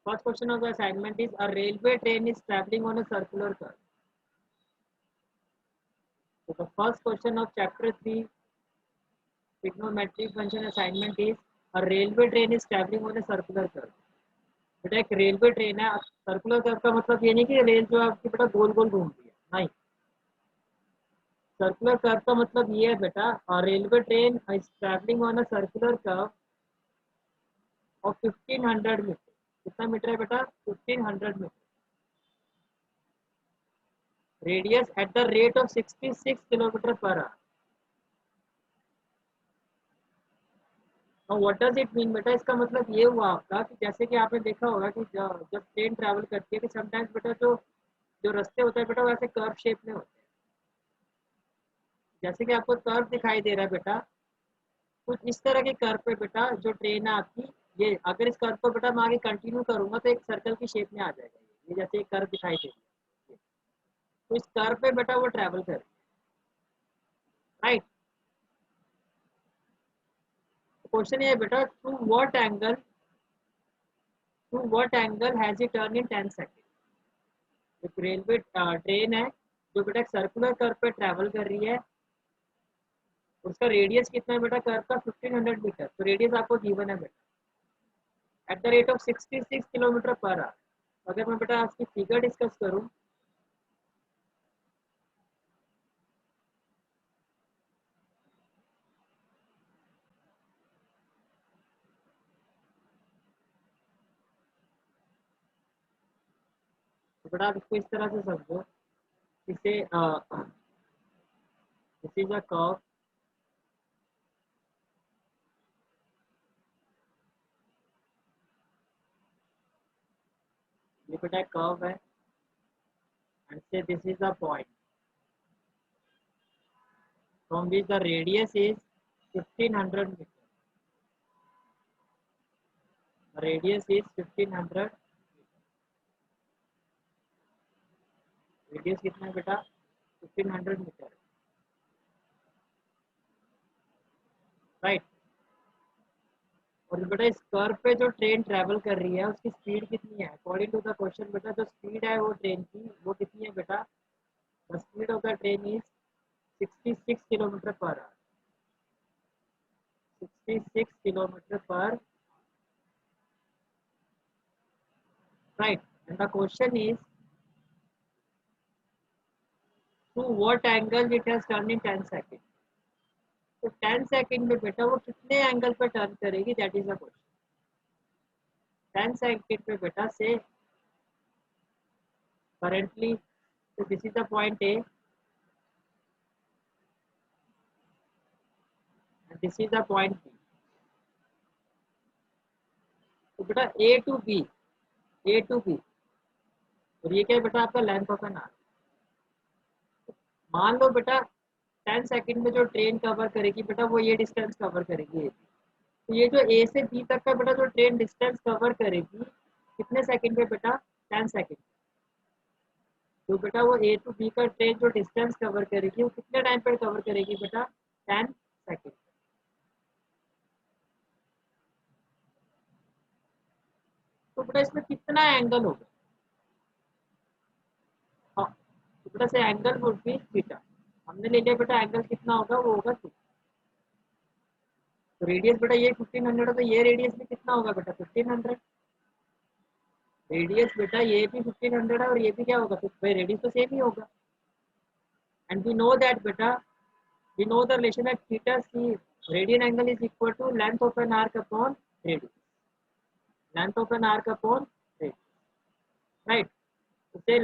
First question of the assignment is a railway train is traveling on a circular curve. So the first question of chapter 3 trigonometric function assignment is a railway train is traveling on a circular curve. बेटा एक railway train है, circular curve का मतलब ये नहीं कि rail जो है आपकी बेटा गोल गोल घूमती है, नहीं। सर्कुलर कर्व का मतलब ये है बेटा, railway train is travelling on a circular curve of 1500 metre. कितना मीटर है बेटा? 1500 metre. Radius at the rate of 66 kilometre per hour. What does it mean बेटा? इसका मतलब ये हुआ आपका कि जैसे कि आपने देखा होगा कि जब ट्रेन ट्रैवल करती है कि समटाइम्स बेटा जो जो रास्ते होते हैं बेटा वैसे कर्व शेप में होते हैं। जैसे कि आपको कर्व दिखाई दे रहा है बेटा, कुछ इस तरह के कर्व पे बेटा जो ट्रेन है आपकी, ये अगर इस कर्व को बेटा मैं आगे कंटिन्यू करूंगा तो एक सर्कल की शेप में आ जाएगा। ये जैसे एक कर्व दिखाई दे रही है, तो इस कर्व पे बेटा वो ट्रैवल कर रही है, राइट। क्वेश्चन ये है बेटा, through what angle has it turn in 10 second. एक रेलवे ट्रेन है जो बेटा एक सर्कुलर कर्व पे ट्रैवल कर रही है, उसका रेडियस कितना है बेटा कर्व का? 1500 मीटर। तो रेडियस आपको गिवन है बेटा eight the rate of 66 kilometre per our. अगर मैं बेटा आपकी फिगर डिस्कस करूं, तो बेटा आप इसको इस तरह से समझो, इसे दिस इज अ कर्व, ये बेटा कर्व है, एंड से this is the point from which the radius is 1500 metre. Radius is 1500, radius कितना है बेटा? 1500 मीटर, राइट। और बेटा इस कर्व पे जो ट्रेन ट्रैवल कर रही है उसकी स्पीड कितनी है? अकॉर्डिंग टू द क्वेश्चन बेटा जो स्पीड है वो ट्रेन की वो कितनी है बेटा? The speed of the train is 66 kilometre per hour. 66 kilometre per, right. And the question is to what angle it has turn in 10 second. तो 10 सेकंड में बेटा वो कितने एंगल पर टर्न करेगी, that is the question. 10 second में बेटा से currently, so this is the point A and this is the point B। तो बेटा A to B, A to B, और ये क्या है बेटा? आपका लेंथ ऑफ एन आर्क। मान लो बेटा 10 सेकंड में जो ट्रेन कवर करेगी बेटा वो ये डिस्टेंस कवर करेगी। तो ये जो A से B तक का बेटा जो ट्रेन डिस्टेंस कवर करेगी कितने सेकंड में बेटा? 10 सेकंड। तो बेटा वो A to B का ट्रेन जो डिस्टेंस कवर करेगी वो कितने टाइम पर कवर करेगी बेटा? 10 सेकंड। तो बेटा इसमें कितना एंगल होगा? हाँ, तो बेटा से एंगल वुड बी थीटा। हमने ले लिया बेटा एंगल कितना होगा? वो होगा थीटा। तो रेडियस बेटा ये 1500 है, तो ये रेडियस भी कितना होगा बेटा? 1500। रेडियस बेटा ये भी 1500 है और ये भी क्या होगा? तो भाई रेडियस तो सेम ही होगा। एंड वी नो दैट बेटा, we know the relation that theta C radian angle is equal to length of an arc upon radius. Length of an arc upon radius, right. तो से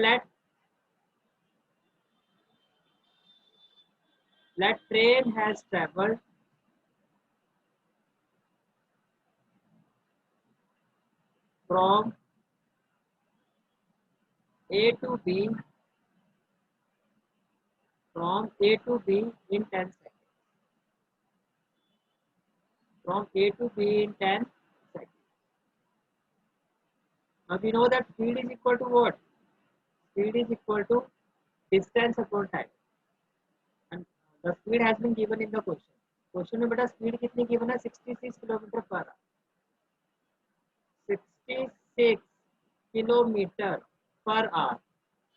let train has traveled from A to B, from A to B in 10 seconds. From A to B in 10 seconds. Now we know that speed is equal to what? Speed is equal to distance upon time. And the speed has been given in the question. Question में बेटा speed कितनी given है? 66 kilometre per hour. 66 kilometre per our,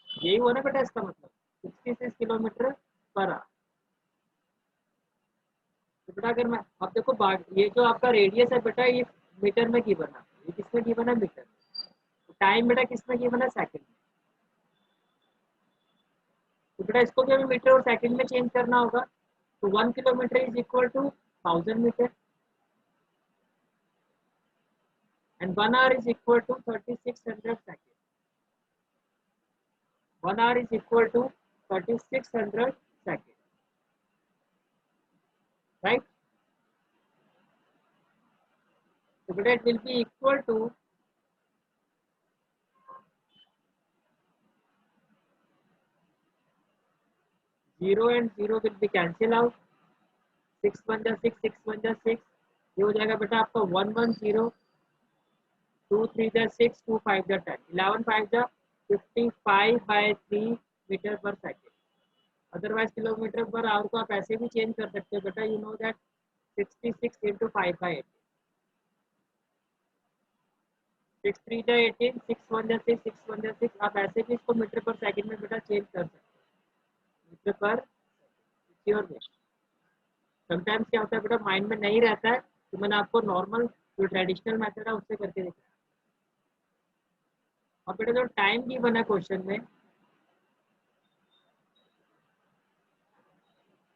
यही हुआ ना बेटा इसका मतलब, 66 किलोमीटर पर आवर। तो बेटा अगर मैं अब देखो ये जो आपका रेडियस है बेटा, ये मीटर में गिवन है, ये किसमें गिवन है, मीटर। तो टाइम बेटा किसमें गिवन है, सेकंड में। तो बेटा इसको भी हमें मीटर और सेकंड में चेंज करना होगा। तो 1 kilometre is equal to 1000 metre and 1 hour is equal to 3600 second. 1 hour is equal to 3600 second, right. तो बेटा it will be equal to 0 and 0 will be cancel out, 6 1 जा 6, 6 1 जा 6, ये हो जाएगा बेटा आपका 110, 2 3 जा 6, 2 5 जा 10, 11 5 जा 55/3 मीटर पर second. Otherwise kilometre per our को आप ऐसे भी चेंज कर सकते हो बेटा, यू नो दैट 66 इंटू 5/8, 6 3 जा 18, 6 1 जा 6, 6 1 जा 6, आप ऐसे भी इसको मीटर पर सेकेंड में बेटा चेंज कर सकते हो, metre per your wish. Sometimes क्या होता है बेटा, माइंड में नहीं रहता है, तो मैंने आपको नॉर्मल जो ट्रेडिशनल मेथड है उससे करके दिखाया। और बेटा जो टाइम की बना क्वेश्चन में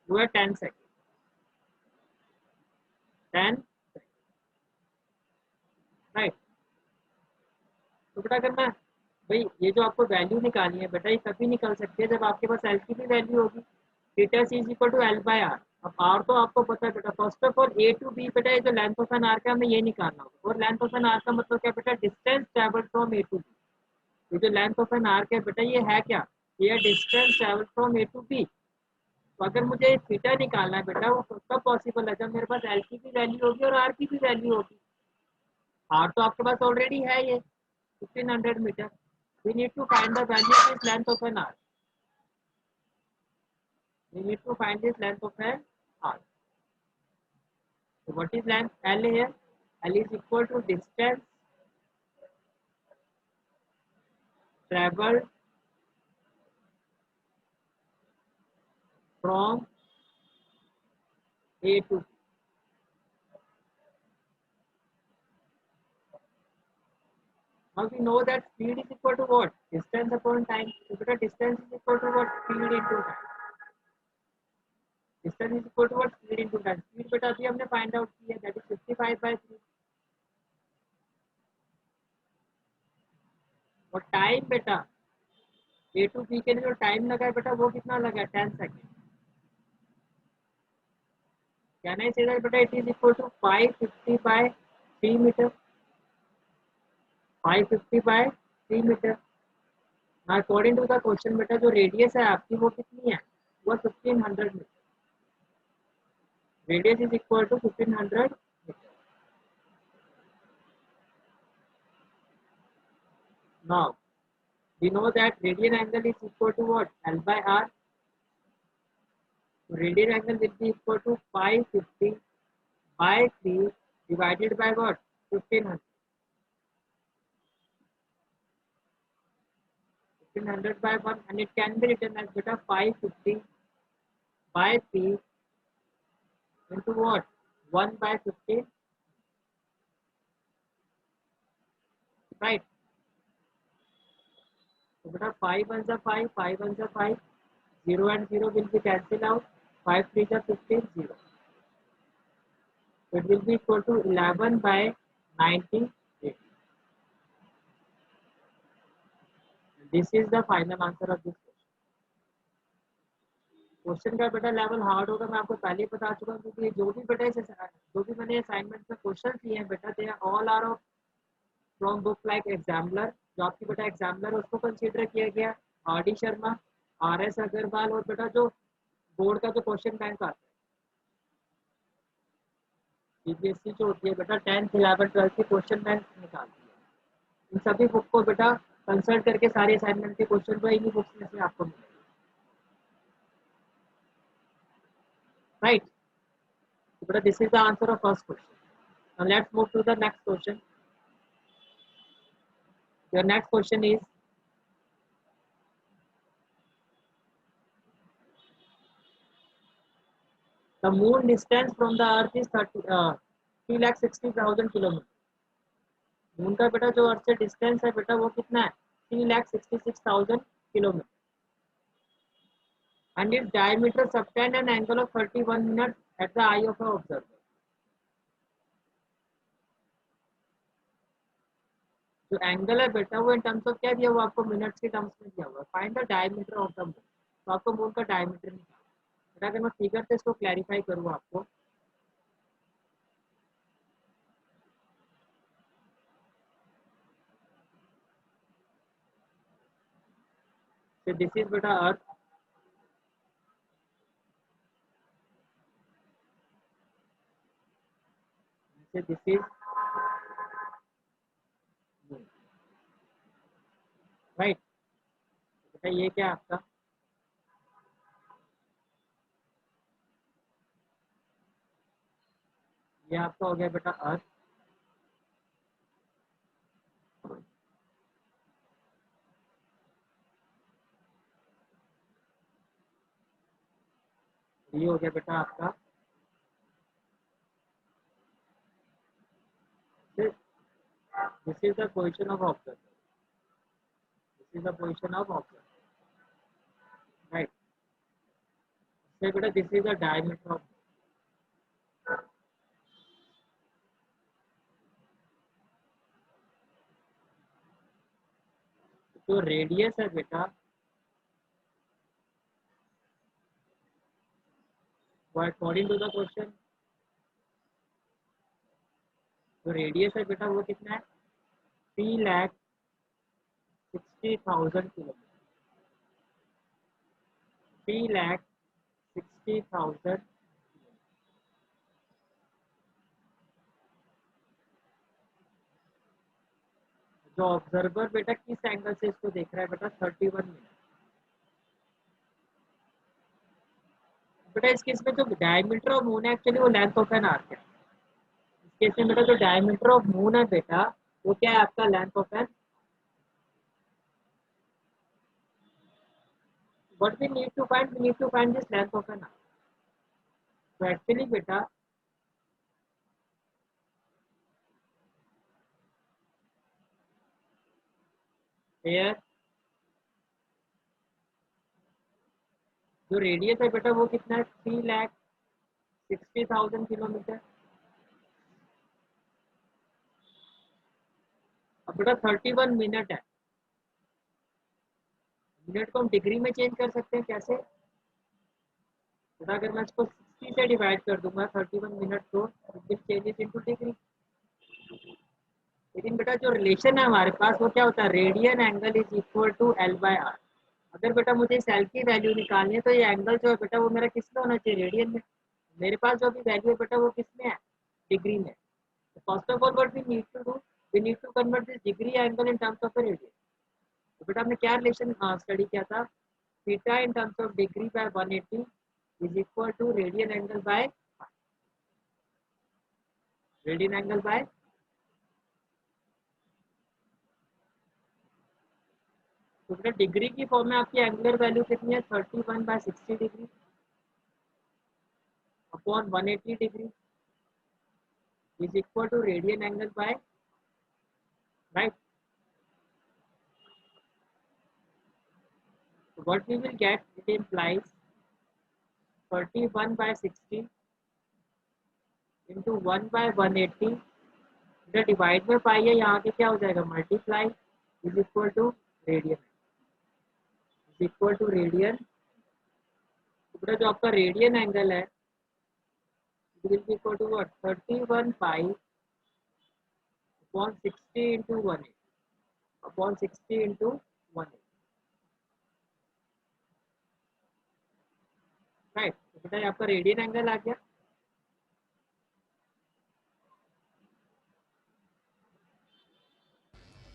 वो है 10 सेकेंड, 10 राइट। तो बेटा अगर मैं भाई ये जो आपको वैल्यू निकालनी है बेटा, ये कभी निकल सकती है जब आपके पास एल की भी वैल्यू होगी, theta C is equal to L by R. अब आर तो आपको पता है बेटा, first of all A to B बेटा, ये जो लेंथ ऑफ एन आर का हमें ये निकालना होगा, और लेंथ ऑफ एन आर का मतलब क्या बेटा, distance travel from A to B. ये जो लेंथ ऑफ एन आर का बेटा ये है क्या, ये distance travel from A to B. तो अगर मुझे थीटा निकालना है बेटा, वो कब पॉसिबल है, जब मेरे पास एल की भी वैल्यू होगी और आर की भी वैल्यू होगी। आर तो आपके पास ऑलरेडी है, ये 1500 metre. we need to find the value of this length of an arc. We need to find this length of an arc. So what is length L here? L is equal to distance traveled from A to B. Now we know that speed is equal to what? Distance upon time. So distance is equal to what? Speed into time. Distance is equal to what? Speed into time. Speed बेटा अभी हमने find out की है, that is 55/3. और time बेटा A to B के लिए जो टाइम लगा है बेटा, वो कितना लगा है, 10 second. Can I say that beta it is equal to 550/3 meter? 550/3 meter. Now according to the question बेटा, जो रेडियस है आपकी वो कितनी है, वो 1500 metre. Radius is equal to 1500 metre. Now we know that radian angle is equal to what, L by R. So radian angle will be equal to 550/3 divided by what, 1500. 1500 by 1, and it can be written as beta 550/3 into what, 1/15, right? So beta 5 1 are 5, 5 1 are 5, 0 and 0 will be cancelled out, 5 3 are 15, 0. So it will be equal to 11/98. This is the final answer of this question. Question का बेटा level hard होगा, मैं आपको पहले ही बता चुका हूँ, क्योंकि जो भी बेटा जो भी मैंने असाइनमेंट में क्वेश्चन दिए हैं बेटा, they all are of from book like exemplar. जो आपकी बेटा एग्जाम्पलर है उसको कंसीडर किया गया, R D Sharma, R S Agarwal, और बेटा जो बोर्ड का जो क्वेश्चन बैंक आता है सीबीएसई जो होती है बेटा, 10th 11th 12th की क्वेश्चन बैंक निकालती है। इन सभी बुक को बेटा कंसल्ट करके सारे असाइनमेंट के क्वेश्चन तो इन्हीं बुक्स में से आपको मिलेंगे, राइट। बेटा this is the answer of first question. Now let's move to the next question. Your next question is the moon distance from the earth is 3,60,000 kilometre. Moon का बेटा जो अर्थ से डिस्टेंस है बेटा वो कितना है 3,66,000 kilometre and its diameter subtend an angle of 31 minutes at the eye of the observer। जो एंगल है बेटा वो इन टर्म्स ऑफ क्या दिया हुआ आपको मिनट्स के टर्म्स में दिया हुआ है। Find the diameter of the moon, तो आपको मून का डायमीटर निकालना बेटा। अगर मैं फिगर से इसको क्लैरिफाई करूँ आपको, तो दिस इज बेटा अर्थ, दिस इज मून, राइट। बेटा ये क्या आपका, ये आपका हो गया बेटा अर्थ, ये हो गया बेटा आपका this is the position of observer, this is the position of observer, right. से बेटा this is the diameter of, जो रेडियस है बेटा वो अकॉर्डिंग टू द क्वेश्चन, जो रेडियस है बेटा वो कितना है 3,60,000 किलोमीटर, 3,60,000। जो ऑब्जर्वर बेटा किस एंगल से इसको देख रहा है बेटा 31 मिनट। बेटा इस केस में जो डायमीटर ऑफ मून है एक्चुअली वो लेंथ ऑफ एन आर्क है। इस केस में बेटा जो डायमीटर ऑफ मून है बेटा वो क्या है आपका length of an, what we need to find, we need to find this length of an arc. तो एक्चुअली बेटा here जो रेडियस है बेटा वो कितना है 3,60,000 किलोमीटर। अब बेटा 31 मिनट है, मिनट को हम डिग्री में चेंज कर सकते हैं कैसे बेटा, अगर मैं इसको 60 से डिवाइड कर दूंगा 31 मिनट को, will change it into degree. लेकिन बेटा जो रिलेशन है हमारे पास वो क्या होता है, radian angle is equal to L/R। अगर बेटा मुझे इस एल की वैल्यू निकालनी है तो ये एंगल जो है बेटा वो मेरा किस में होना चाहिए, रेडियन में। मेरे पास जो भी वैल्यू है बेटा वो किस में है, डिग्री में। First of all what we need to do, we need to convert this degree angle in terms of radian. तो बेटा हमने क्या रिलेशन स्टडी किया था, theta in terms of degree by 180 is equal to radian angle by, radian angle by, तो बेटा degree की form में आपकी एंगुलर वैल्यू कितनी है 31/60 degree upon 180 degree is equal to radian angle by, right. So what we will get, it implies 31/60 into 1/180, इधर divide में पाई है, यहाँ के क्या हो जाएगा multiply, is equal to radian, is equal to radian. तो बेटा जो आपका रेडियन एंगल है it will be equal to what 31 pi upon 60 into 180 upon 60 into 180, right. तो बेटा ये आपका रेडियन एंगल आ गया।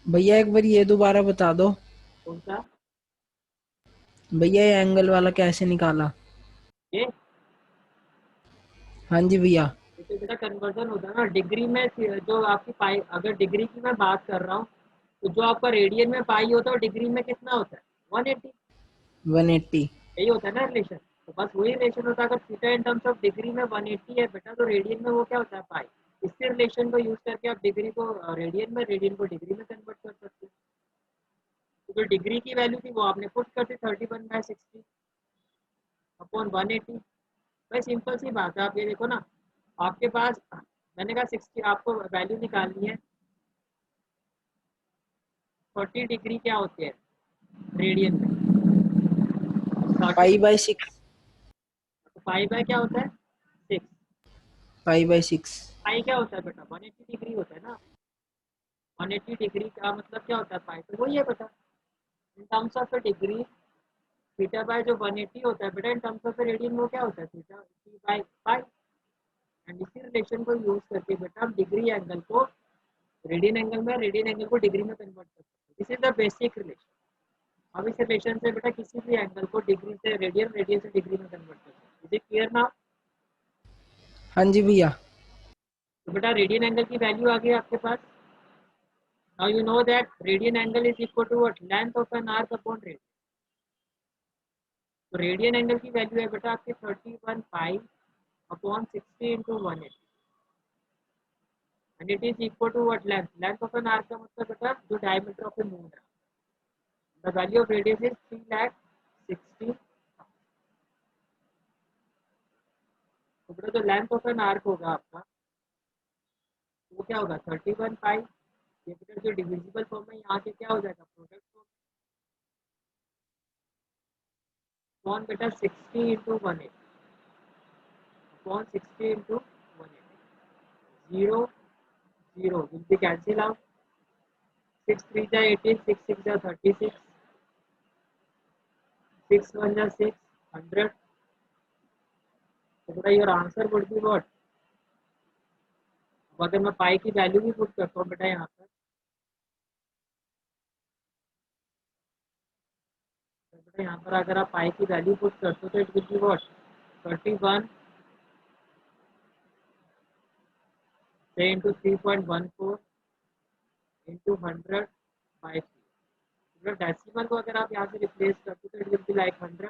भैया एक बार ये दोबारा बता दो, कौन सा भैया ये एंगल वाला कैसे निकाला? ये, हाँ जी भैया। तो बेटा कन्वर्जन होता है ना डिग्री में, जो आपकी पाई, अगर डिग्री की मैं बात कर रहा हूँ तो जो आपका रेडियन में पाई होता है वो डिग्री में कितना होता है? 180। 180। यही होता है ना रिलेशन। तो बस वही रिलेशन होता है, अगर theta in terms of degree में 180 है बेटा, तो रेडियन में वो क्या होता है? पाई। इसी रिलेशन को यूज करके आप डिग्री को रेडियन में, रेडियन को डिग्री में कन्वर्ट कर सकते हैं। तो जो डिग्री की वैल्यू थी वो आपने पुट कर दी 31/60 अपॉन 180। भाई सिंपल सी बात है, आप ये देखो ना, आपके पास मैंने कहा 60, आपको वैल्यू निकालनी है 40 डिग्री क्या होते हैं रेडियन में? 30 π/6। पाई बाय क्या होता है? 6। π/6। पाई क्या होता है बेटा? 180 डिग्री होता है ना। 180 डिग्री का मतलब क्या होता है? पाई तो वही है बेटा। इन terms of degree theta by जो 180 होता है बेटा, इन टर्म्स ऑफ रेडियन वो क्या होता है? Theta by pi. एंड इसी रिलेशन को यूज करके बेटा हम डिग्री एंगल को रेडियन एंगल में, रेडियन एंगल को डिग्री में कन्वर्ट कर सकते हैं। This is the basic relation. अब इस रिलेशन से बेटा किसी भी एंगल को डिग्री से रेडियन, रेडियन से डिग्री में कन्वर्ट कर सकते हैं। Is it clear now? हाँ जी भैया। तो बेटा रेडियन एंगल की वैल्यू आ गई आपके पास। Now you know that radian angle is equal to what? Length of an arc upon radian. तो रेडियन एंगल की वैल्यू है बेटा आपकी 31 pi upon 60 into 180 and it is equal to what? Length. Length of an arc का मतलब बेटा जो diameter of A moon है। The value of radius is 3,60,000। तो बेटा जो लेंथ ऑफ एन आर्क होगा आपका वो क्या होगा? 31 पाई। ये बेटा जो डिविजिबल फॉर्म है यहाँ के क्या हो जाएगा? प्रोडक्ट अपॉन बेटा 60 into 180 upon 60 into 180। 0 0 will be cancel out। 6 3 जा 18, 6 6 जा 36, 6 1 जा 6, 100। तो बेटा your answer would be what? अगर मैं पाई की वैल्यू भी पुट करता हूँ बेटा यहाँ पर, तो बेटा यहाँ पर अगर आप पाई की वैल्यू पुट करते हो तो it will be what? 31 say into 3.14 into 100 by 3। Decimal को अगर आप यहाँ से रिप्लेस करते हो तो it will be like 100।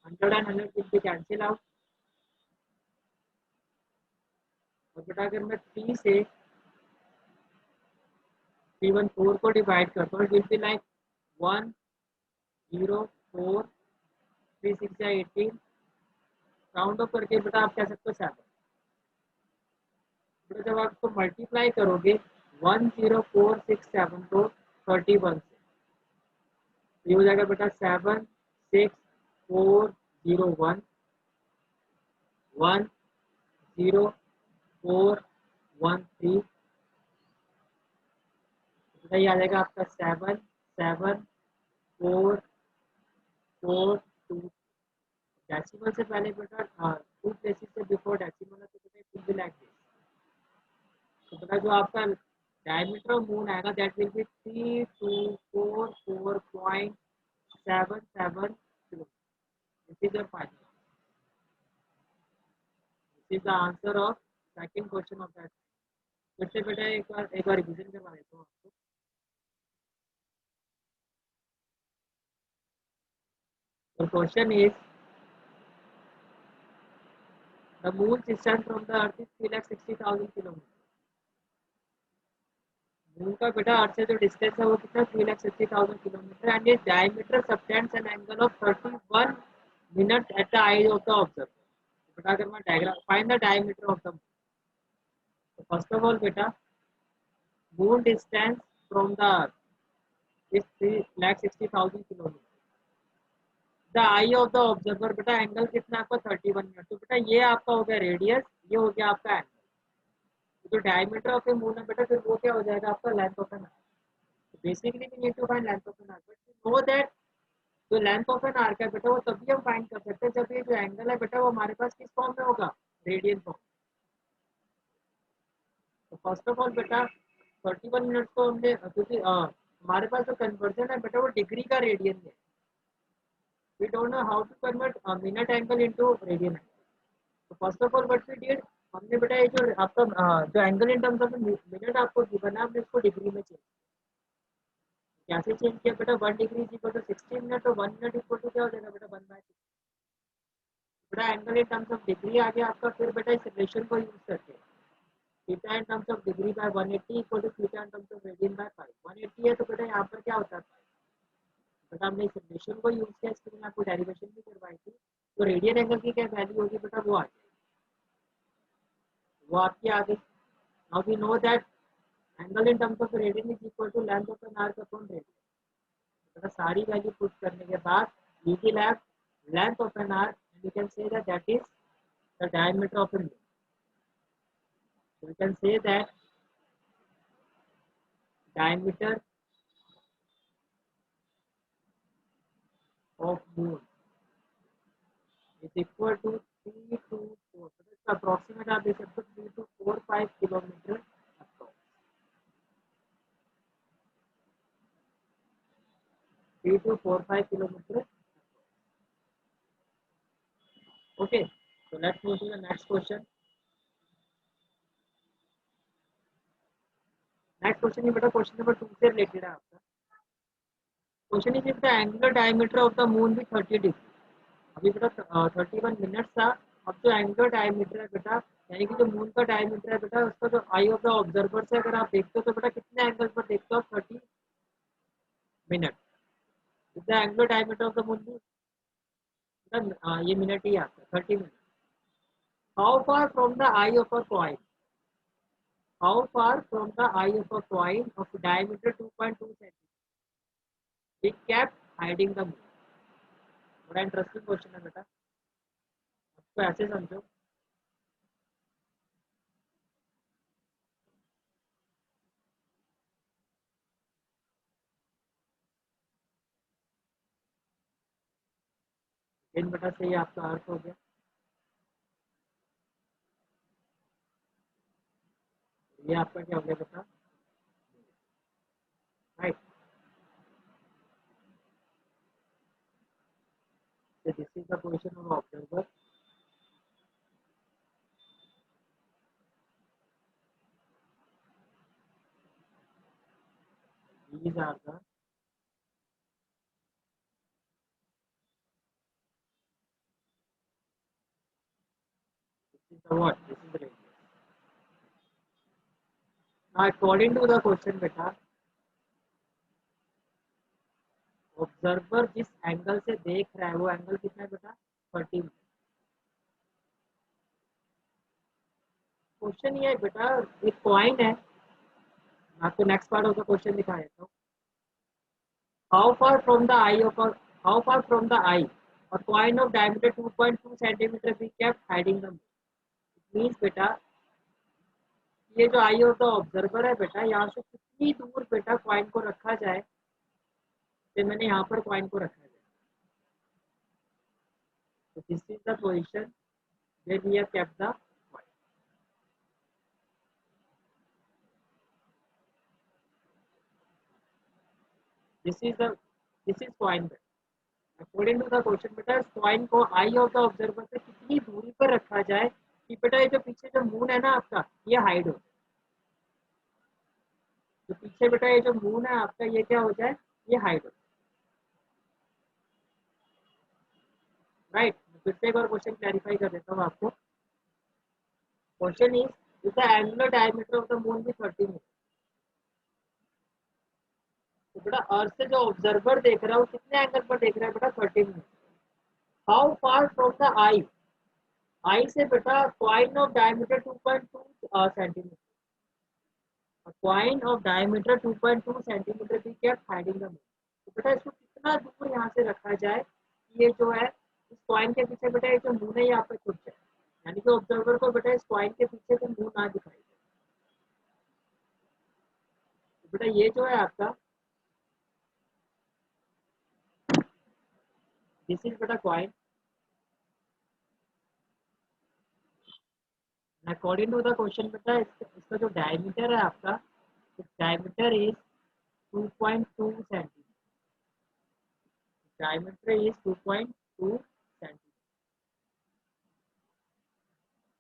100 and 100 will be cancel out. और बेटा अगर मैं 3 से 314 को डिवाइड करता हूँ, इट विल बी लाइक 1 0 4 3 6 या 18। राउंड ऑफ करके बेटा आप कह सकते हो 7। बेटा जब आप इसको मल्टीप्लाई करोगे 10467 को 31 से, ये हो जाएगा बेटा 76401 10413। बेटा ये आ जाएगा आपका 77442। डेसिमल से पहले बेटा 2 प्लेसेस से बिफोर डेसिमल है तो बेटा it will be like this. तो बेटा जो आपका डायमीटर ऑफ मून आएगा that will be 3244.77 kilometre. This is your final. This is the answer of second question of that. फिर से बेटा एक बार रिवीजन करवा देता हूँ आपको। The question is the moon's distance from the earth is 3,60,000 kilometre. Moon का बेटा अर्थ से जो डिस्टेंस है वो कितना? 3,60,000 kilometre and is diameter subtends an angle of 31 minute at the eye of the observer. बेटा अगर मैं diagram find the diameter of the moon, तो फर्स्ट ऑफ ऑल बेटा moon distance from the earth is 3,60,000 kilometre. The eye of the observer बेटा angle कितना आपका? 31 minute. तो बेटा ये आपका हो गया रेडियस, ये हो गया आपका एंगल। तो जो डायमीटर ऑफ ए मून है बेटा फिर वो क्या हो जाएगा आपका? Length of an arc. Basically we need to find length of an arc, but we know that जो लेंथ ऑफ एन आर्क है बेटा वो तभी हम फाइंड कर सकते हैं जब ये जो एंगल है बेटा वो हमारे पास किस फॉर्म में होगा? Radian form. तो फर्स्ट ऑफ ऑल बेटा 31 मिनट को हमने, क्योंकि हमारे पास जो कन्वर्जन है बेटा वो डिग्री का रेडियन है। We don't know how to convert minute angle into radian angle. तो first of all what we did, हमने बेटा ये जो आपका जो angle in terms of minute आपको गिवन है हमने इसको डिग्री में चेंज। कैसे चेंज किया बेटा, 1 degree is equal to 60 minute, तो 1 मिनट इक्वल टू क्या हो जाएगा बेटा, 1/6। बेटा angle in terms of degree आ गया आपका, फिर बेटा इस रिलेशन को यूज करके theta in terms of degree by 180 equal to theta in terms of radian by pi. 180 है तो बेटा यहाँ पर क्या होता है, बेटा हमने इस रिलेशन को यूज किया, इसके लिए आपको डेरिवेशन भी करवाई थी, तो रेडियन एंगल की क्या वैल्यू होगी बेटा, वो आ जाएगी, वो आपकी आ गई। Now we know that angle in terms of radian is equal to length of an arc upon radian. बेटा सारी वैल्यू पुट करने के बाद we will have length of an arc and you can say that that is the diameter of an moon. So we can say that diameter of moon is equal to 3 to 4, so it's approximate आप देख सकते हो 3 to 4 5 kilometre approx, 3 to 4 5 kilometre. Okay, so let's move to the next question। Next question ये बेटा question number 2 से related है आपका। Question is the angular diameter of the moon भी 30 डिग्री। अभी बेटा 31 मिनट्स था। अब जो एंगुलर डायमीटर है बेटा, यानी कि जो मून का डायमीटर है बेटा, उसका जो आई ऑफ द ऑब्जर्वर से अगर आप देखते हो तो बेटा कितने एंगल पर देखते हो आप, 30 मिनट। The angular diameter of the moon भी ये मिनट ही आता है, 30 minute. How far from the eye of a coin, how far from the eye of a coin of diameter 2.2 centimetre we kept hiding the moon. बड़ा interesting question है बेटा, आपको ऐसे समझो। इन बेटा से ये आपका अर्थ हो गया, ये आपका क्या हो गया बेटा, right. So this is the position of observer। These are the this is the what? This is the radius। Now according to the question बेटा, ऑब्जर्वर जिस एंगल से देख रहा है वो एंगल कितना है बेटा, 30। क्वेश्चन ये है बेटा, एक पॉइंट है, मैं आपको next part of the question दिखा देता हूँ। How far from the eye of how far from the eye और पॉइंट ऑफ डायमीटर 2.2 सेंटीमीटर भी केप्ट हाइडिंग द मींस बेटा, ये जो आई ऑफ द ऑब्जर्वर है बेटा, यहाँ से कितनी दूर बेटा पॉइंट को रखा जाए, तो मैंने यहाँ पर पॉइंट को रखा जाए, तो this is the position where we have kept the point। This is point। According to the question बेटा, इस पॉइंट को आई ऑफ द ऑब्जर्वर से कितनी दूरी पर रखा जाए कि बेटा ये जो पीछे जो मून है ना आपका, ये हाइड हो, तो पीछे बेटा ये जो मून है आपका, ये क्या हो जाए, ये हाइड हो, राइट। फिर से एक बार क्वेश्चन क्लैरिफाई कर देता हूँ आपको। Question is the angular diameter of the moon भी 30 मीटर। तो बेटा अर्थ से जो ऑब्जर्वर देख रहा है वो कितने एंगल पर देख रहा है बेटा, 30 metre. How far from the eye, eye से बेटा point of diameter 2.2 centimetre, point of diameter 2.2 centimetre भी क्या हाइडिंग द मून। तो बेटा इसको कितना दूर यहाँ से रखा जाए, ये जो है इस पॉइंट के पीछे बेटा ये जो मून है यहाँ पे छुप जाए, यानी कि ऑब्जर्वर को बेटा इस पॉइंट के पीछे से मून ना दिखाई दे। तो बेटा ये जो है आपका, दिस इज बेटा point. According to the question बेटा, इसका जो डायमीटर है आपका, diameter is 2.2 centimetre, diameter is 2.2 centimetre.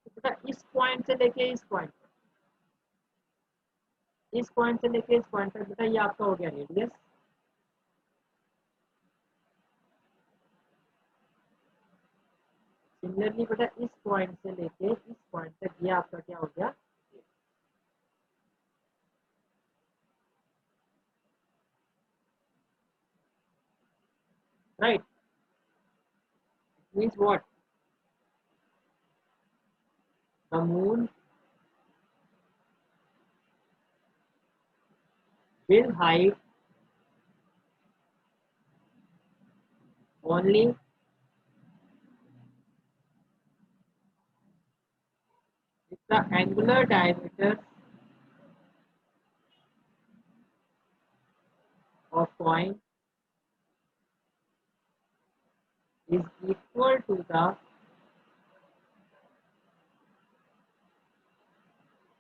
तो बेटा इस पॉइंट से लेके इस पॉइंट, इस पॉइंट से लेके इस पॉइंट तक बेटा ये आपका हो गया रेडियस, सिमिलरली बेटा इस पॉइंट से लेके इस पॉइंट तक ये आपका क्या हो गया, right. Means what, the moon will hide only if the angular diameter of point is equal to the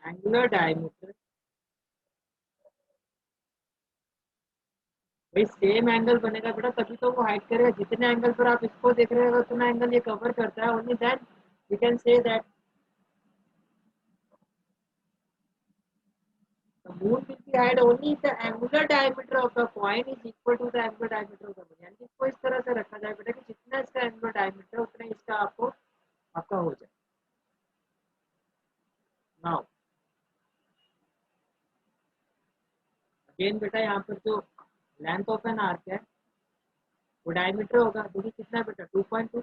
angular diameter। भाई सेम एंगल बनेगा बेटा तभी तो वो हाइड करेगा, जितने एंगल पर आप इसको देख रहे हो उतना एंगल ये कवर करता है, only then we can say that the moon will be hide only if the angular diameter of the point is equal to the angular diameter of the moon। यानी इसको इस तरह से रखा जाए बेटा कि जितना इसका एंगुलर डायमीटर है उतना इसका आपको आपका हो जाए। नाउ अगेन बेटा यहाँ पर जो लेंथ ऑफ एन आर्क है वो डायमीटर होगा, देखिए कितना बेटा 2.2,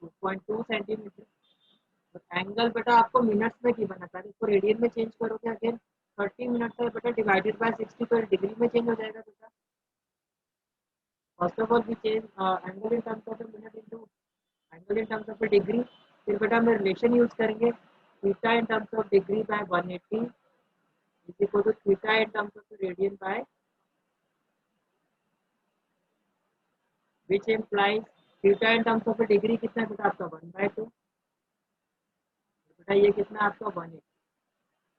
2.2 सेंटीमीटर। तो एंगल बेटा आपको मिनट्स में की बना, पहले इसको रेडियन में चेंज करोगे अगेन 30 मिनट है बेटा डिवाइडेड बाय 60 तो डिग्री में चेंज हो जाएगा बेटा। First of all we change angle in terms of minute into angle in terms of degree. फिर बेटा हम रिलेशन यूज करेंगे theta in terms of degree by 180 is equal to theta in terms of radian by which implies theta in terms of degree कितना बेटा आपका 1/2, बेटा ये कितना आपका 180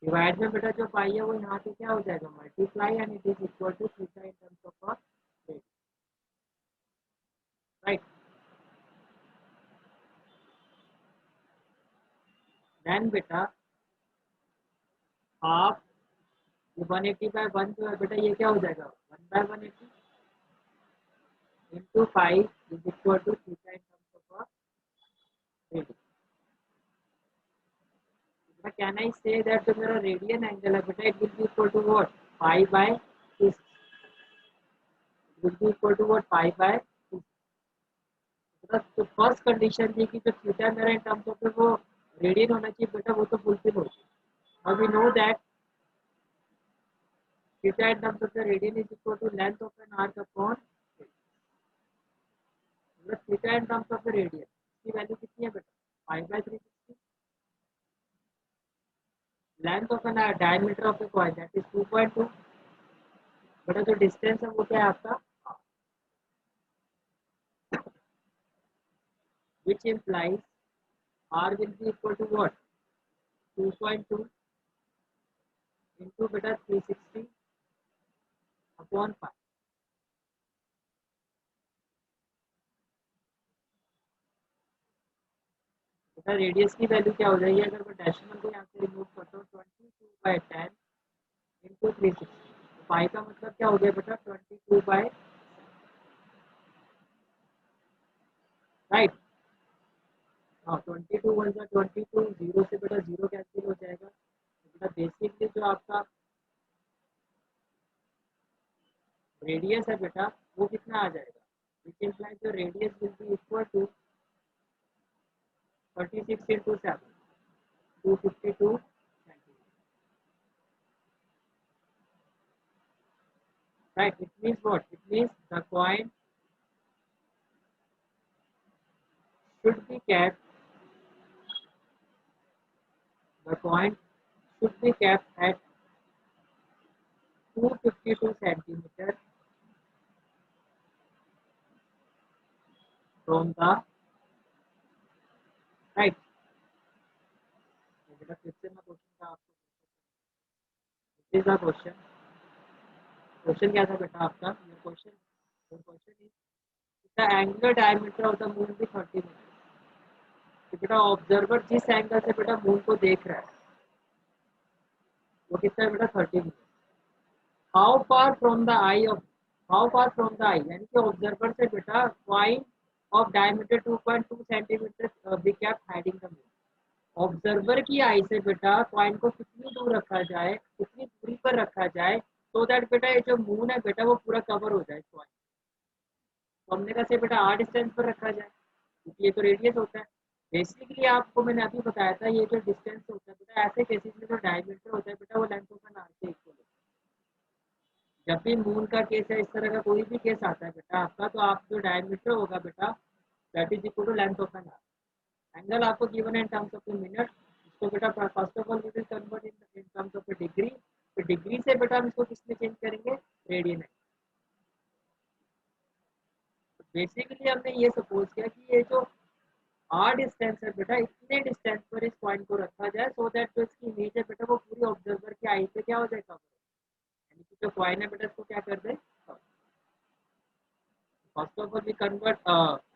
डिवाइड में बेटा जो पाई है वो यहाँ पे क्या हो जाएगा multiply and it is equal to theta in terms of radian, right. Then बेटा हाफ ये 180 बाय 1 जो है बेटा ये क्या हो जाएगा 1/180 into 5 is equal to theta in terms of radian. बेटा कैन आई से दैट जो मेरा रेडियन एंगल है बेटा it will be equal to what 5/6, will be equal to what 5/6। तो फर्स्ट कंडीशन थी कि जो थीटा मेरा इन टर्म्स ऑफ वो रेडियन होना चाहिए बेटा वो तो फुलफिल हो गई। Now we know that theta in terms of the radian is equal to length of an arc upon theta in terms of the radian इसकी वैल्यू कितनी है बेटा 5/360। Length of an diameter of the coil that is 2.2, बेटा जो distance है वो क्या है आपका which implies r will be equal to what 2.2 into बेटा 360 upon 5। बेटा रेडियस की वैल्यू क्या हो जाएगी अगर मैं डेसिमल को यहाँ से रिमूव करता हूँ 22/10 इंटू 360, तो पाई का मतलब क्या हो गया बेटा 22/, राइट। हाँ 22 वन जा 22, जीरो से बेटा जीरो कैंसिल हो जाएगा, तो बेटा बेसिकली जो आपका रेडियस है बेटा वो कितना आ जाएगा, विच इम्प्लाइज जो radius will be equal to 36 into 7 252 centimetre, right. It means what, it means the coin should be kept, the coin should be kept at 252 centimeter from the right। बेटा फिर से मैं क्वेश्चन का आपको this is the question. Question क्या था बेटा आपका, ये question is the angular diameter of the moon भी 30 मीटर। तो बेटा ऑब्जर्वर जिस एंगल से बेटा मून को देख रहा है वो कितना है बेटा 30 metre. How far from the eye of, how far from the eye यानी कि ऑब्जर्वर से बेटा coin of diameter 2.2 centimetre be kept hiding the moon. Observer की आई से बेटा कॉइन को कितनी दूर रखा जाए, कितनी दूरी पर रखा जाए सो दैट बेटा ये जो मून है बेटा वो पूरा कवर हो जाए कॉइन। तो हमने कहा से बेटा आर डिस्टेंस पर रखा जाए क्योंकि ये तो रेडियस होता है। बेसिकली आपको मैंने अभी बताया था ये जो डिस्टेंस होता है बेटा ऐसे केसेस में जो डायमीटर होता है बेटा वो लेंथ ऑफ एन आर्क से इक्वल होता है। जब भी मून का केस है, इस तरह का कोई भी केस आता है बेटा आपका, तो आप जो डायमीटर होगा बेटा that is equal to length of an arc. Angle आपको गिवन है इन टर्म्स ऑफ मिनट, इसको बेटा first of all we will convert in terms of degree. तो डिग्री से बेटा हम इसको किस में चेंज करेंगे, रेडियन है। बेसिकली हमने ये सपोज किया कि ये जो आर डिस्टेंस है बेटा इतने डिस्टेंस पर इस पॉइंट को रखा जाए सो दैट जो इसकी इमेज है बेटा वो पूरी ऑब्जर्वर की आई पे क्या हो जाए, कवर। यानी कि जो पॉइंट है बेटा इसको क्या कर दे, first of all we convert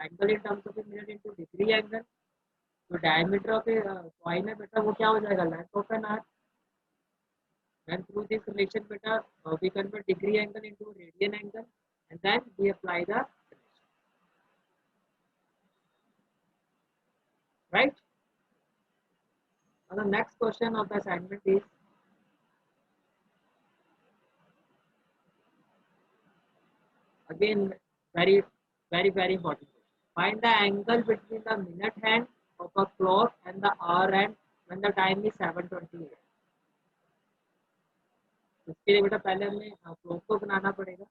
angle in terms of minute into degree angle. तो डायमीटर ऑफ ए पॉइंट है बेटा वो क्या हो जाएगा, length of an arc. Then through this relation beta we convert degree angle into radian angle and then we apply the relation, right? Now the next question of the assignment is again very important question. Find the angle between the minute hand of a clock and the hour hand when the time is 7:28। इसके लिए बेटा पहले हमें clock को बनाना पड़ेगा।